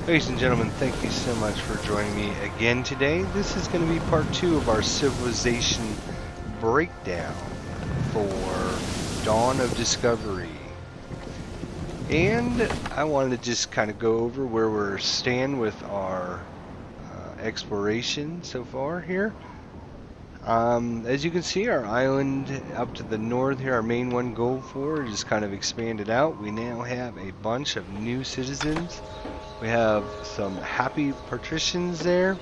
Ladies and gentlemen, thank you so much for joining me again today. This is going to be part 2 of our civilization breakdown for Dawn of Discovery. And I wanted to just kind of go over where we're stand with our exploration so far here. As you can see, our island up to the north here, our main one, Goal 4, is kind of expanded out. We now have a bunch of new citizens. We have some happy patricians there.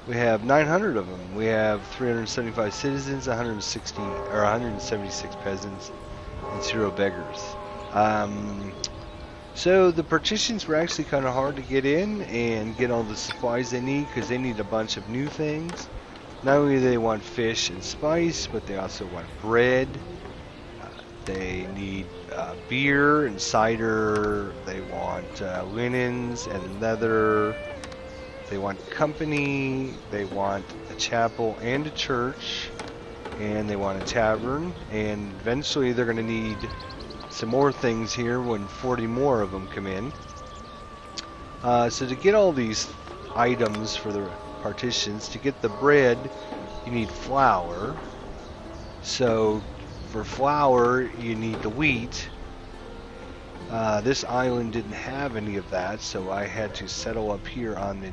We have 900 of them. We have 375 citizens, 176 peasants, and 0 beggars. So the patricians were actually kind of hard to get in and get all the supplies they need, because they need a bunch of new things. Not only do they want fish and spice, but they also want bread. They need beer and cider. They want linens and leather. They want company. They want a chapel and a church. And they want a tavern. And eventually they're going to need some more things here when 40 more of them come in. So to get all these items for the partitions, to get the bread, you need flour. So for flour, you need the wheat. This island didn't have any of that, so I had to settle up here on the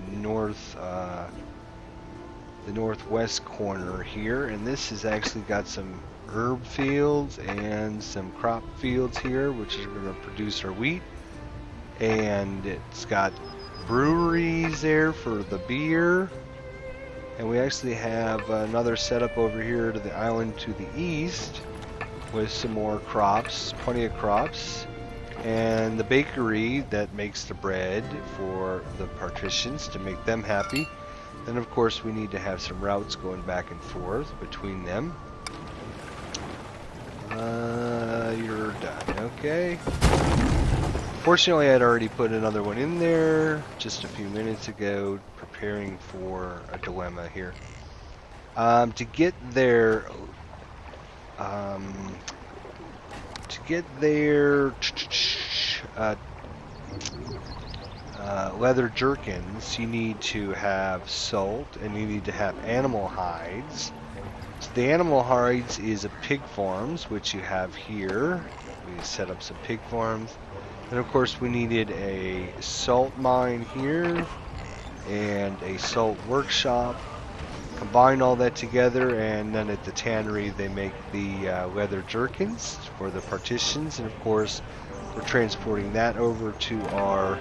northwest corner here, and this has actually got some herb fields and some crop fields here, which are going to produce our wheat. And it's got breweries there for the beer. And we actually have another setup over here to the island to the east with some more crops, plenty of crops. And the bakery that makes the bread for the patricians to make them happy. Then of course we need to have some routes going back and forth between them. You're done. Okay. Fortunately, I'd already put another one in there just a few minutes ago, preparing for a dilemma here. To get their leather jerkins, you need to have salt and you need to have animal hides. The animal hides is a pig farms, which you have here. We set up some pig farms. And of course we needed a salt mine here and a salt workshop. Combine all that together, and then at the tannery they make the leather jerkins for the partitions. And of course we're transporting that over to our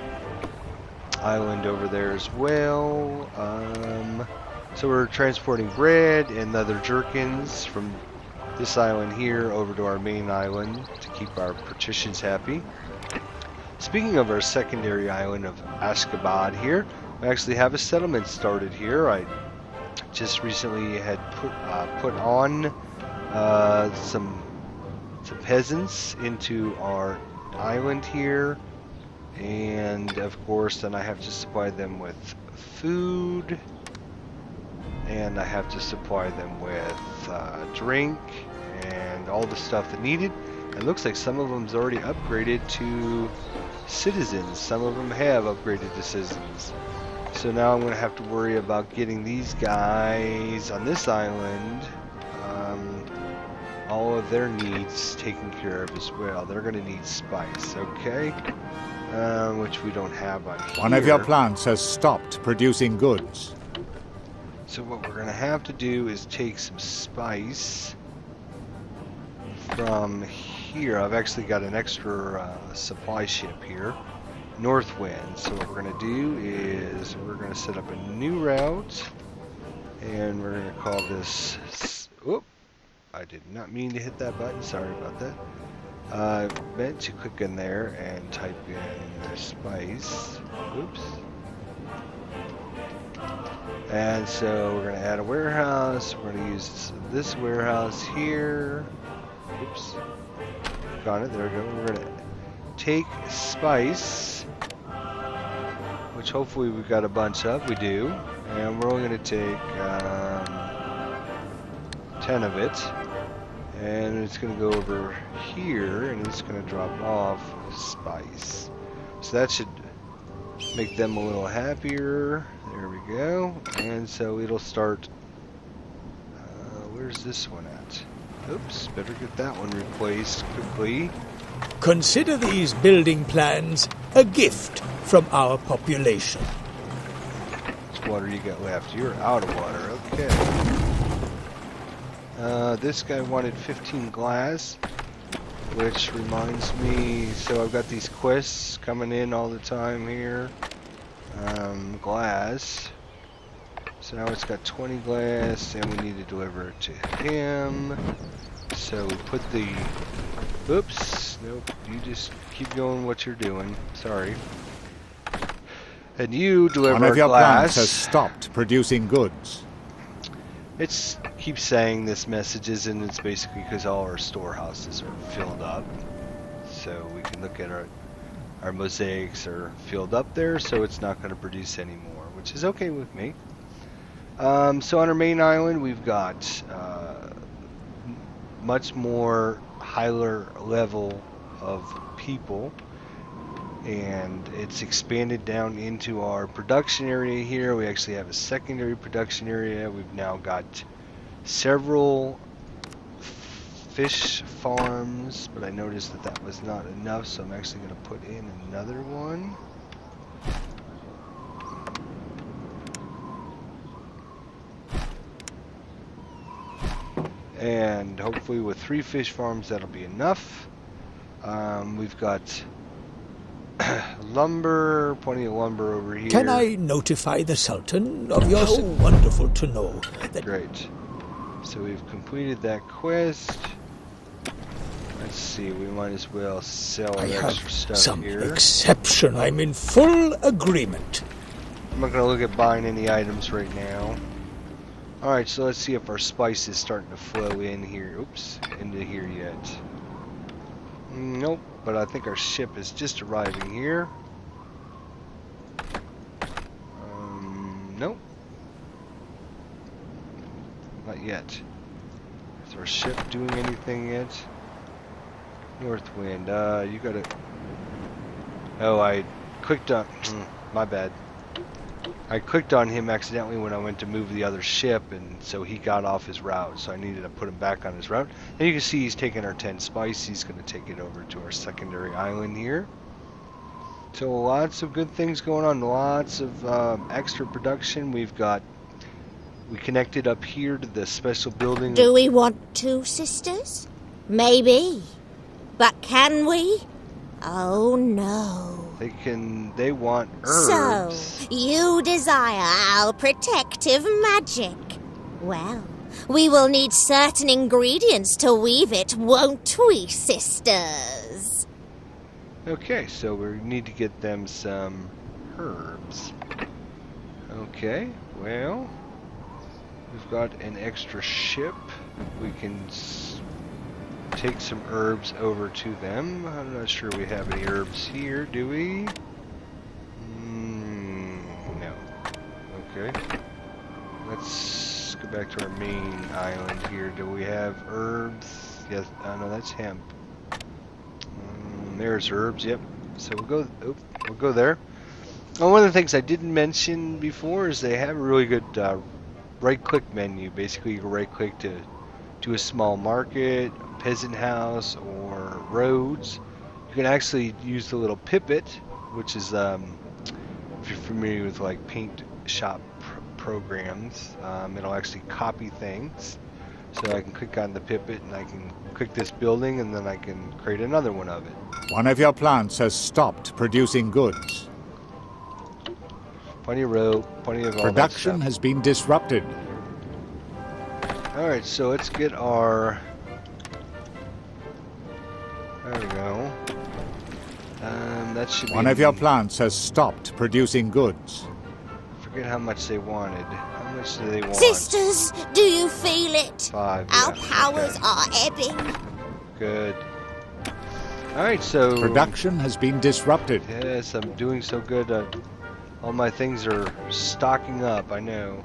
island over there as well. So we're transporting bread and leather jerkins from this island here over to our main island to keep our patricians happy. Speaking of our secondary island of Ashgabat here, we actually have a settlement started here. I just recently had put on some peasants into our island here, and of course then I have to supply them with food. And I have to supply them with drink and all the stuff that needed. It looks like some of them's already upgraded to citizens. Some of them have upgraded to citizens. So now I'm going to have to worry about getting these guys on this island all of their needs taken care of as well. They're going to need spice, okay? Which we don't have on here. One of your plants has stopped producing goods. So what we're going to have to do is take some spice from here. I've actually got an extra supply ship here, Northwind. So what we're going to do is we're going to set up a new route, and we're going to call this, whoop, I did not mean to hit that button, sorry about that. I meant to click in there and type in the spice, oops. And so we're going to add a warehouse. We're going to use this warehouse here. Oops. Got it. There we go. We're going to take spice, which hopefully we've got a bunch of. We do. And we're only going to take 10 of it. And it's going to go over here, and it's going to drop off spice. So that should make them a little happier. There we go. And so it'll start. Where's this one at? Oops, better get that one replaced quickly. Consider these building plans a gift from our population. How much water you got left? You're out of water. Okay. This guy wanted 15 glass, which reminds me, so I've got these quests coming in all the time here. Glass. So now it's got 20 glass, and we need to deliver it to him. So we put the... Oops. Nope. You just keep going what you're doing. Sorry. And you deliver One of your glass. plants has stopped producing goods. It keeps saying this messages, and it's basically because all our storehouses are filled up. So we can look at our mosaics are filled up there, so it's not going to produce anymore, which is okay with me. So on our main island, we've got much more higher level of people, and it's expanded down into our production area here. We actually have a secondary production area. We've now got several fish farms, but I noticed that that was not enough, so I'm actually going to put in another one. And hopefully with 3 fish farms that'll be enough. We've got lumber, plenty of lumber over here. Can I notify the Sultan of your... So wonderful to know that... Great. So we've completed that quest. Let's see, we might as well sell I extra have stuff some here. exception. I'm in full agreement. I'm not going to look at buying any items right now. Alright, so let's see if our spice is starting to flow in here. Oops, into here yet. Nope, but I think our ship is just arriving here. Nope. Not yet. Is our ship doing anything yet? Northwind, you gotta... Oh, I clicked on... my bad. I clicked on him accidentally when I went to move the other ship, and so he got off his route, so I needed to put him back on his route. And you can see he's taking our 10 spice. He's going to take it over to our secondary island here. So lots of good things going on, lots of extra production. We connected up here to the special building. Do we want 2 sisters? Maybe. But can we? Oh no. They want herbs. So, you desire our protective magic. Well, we will need certain ingredients to weave it, won't we, sisters? Okay, so we need to get them some herbs. Okay, well, we've got an extra ship. We can take some herbs over to them. I'm not sure we have any herbs here, do we? No. Okay. Let's go back to our main island here. Do we have herbs? Yes. No, that's hemp. There's herbs. Yep. So we'll go there. Oh, one of the things I didn't mention before is they have a really good right-click menu. Basically, you can right-click to do a small market, peasant house, or roads. You can actually use the little pipet, which is if you're familiar with like paint shop programs, it'll actually copy things. So I can click on the pipet and I can click this building, and then I can create another one of it. One of your plants has stopped producing goods. Plenty of rope, plenty of all that Production stuff. has been disrupted. Alright, so let's get our... There we go. That should be... One of your plants has stopped producing goods. Forget how much they wanted. How much do they want? Sisters, do you feel it? 5, Our yeah, powers okay. are ebbing. Good. Alright, so... Production has been disrupted. Yes, I'm doing so good. All my things are stocking up, I know.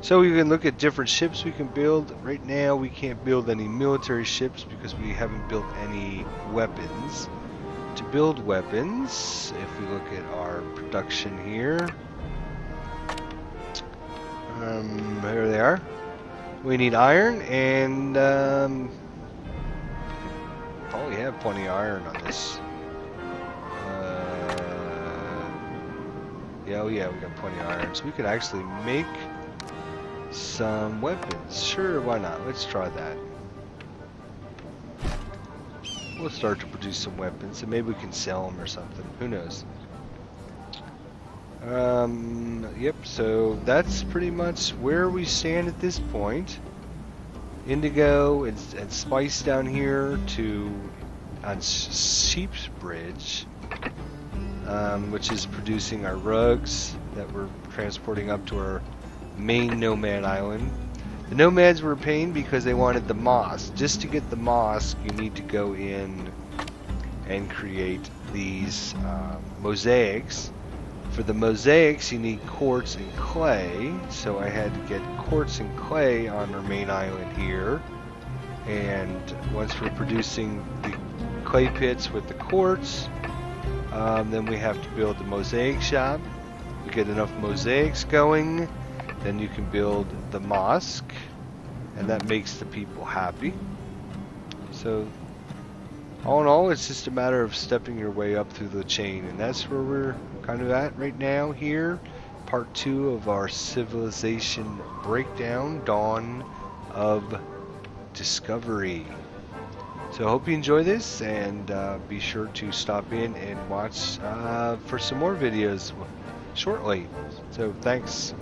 So we can look at different ships we can build. Right now we can't build any military ships because we haven't built any weapons. to build weapons. If we look at our production here, here they are. We need iron, and probably have plenty of iron on this. Yeah, we got plenty of iron, so we could actually make some weapons. Sure, why not? Let's try that. We'll start to produce some weapons, and maybe we can sell them or something. Who knows? Yep, so that's pretty much where we stand at this point. Indigo and spice down here on Sheep's Bridge, which is producing our rugs that we're transporting up to our main nomad island. The nomads were a pain because they wanted the moss. Just to get the moss, you need to go in and create these mosaics. For the mosaics, you need quartz and clay, so I had to get quartz and clay on our main island here. And once we're producing the clay pits with the quartz, then we have to build the mosaic shop. We get enough mosaics going, then you can build the mosque, and that makes the people happy. So all in all, it's just a matter of stepping your way up through the chain, and that's where we're kind of at right now here. Part 2 of our civilization breakdown, Dawn of Discovery. So I hope you enjoy this, and be sure to stop in and watch for some more videos shortly. So thanks.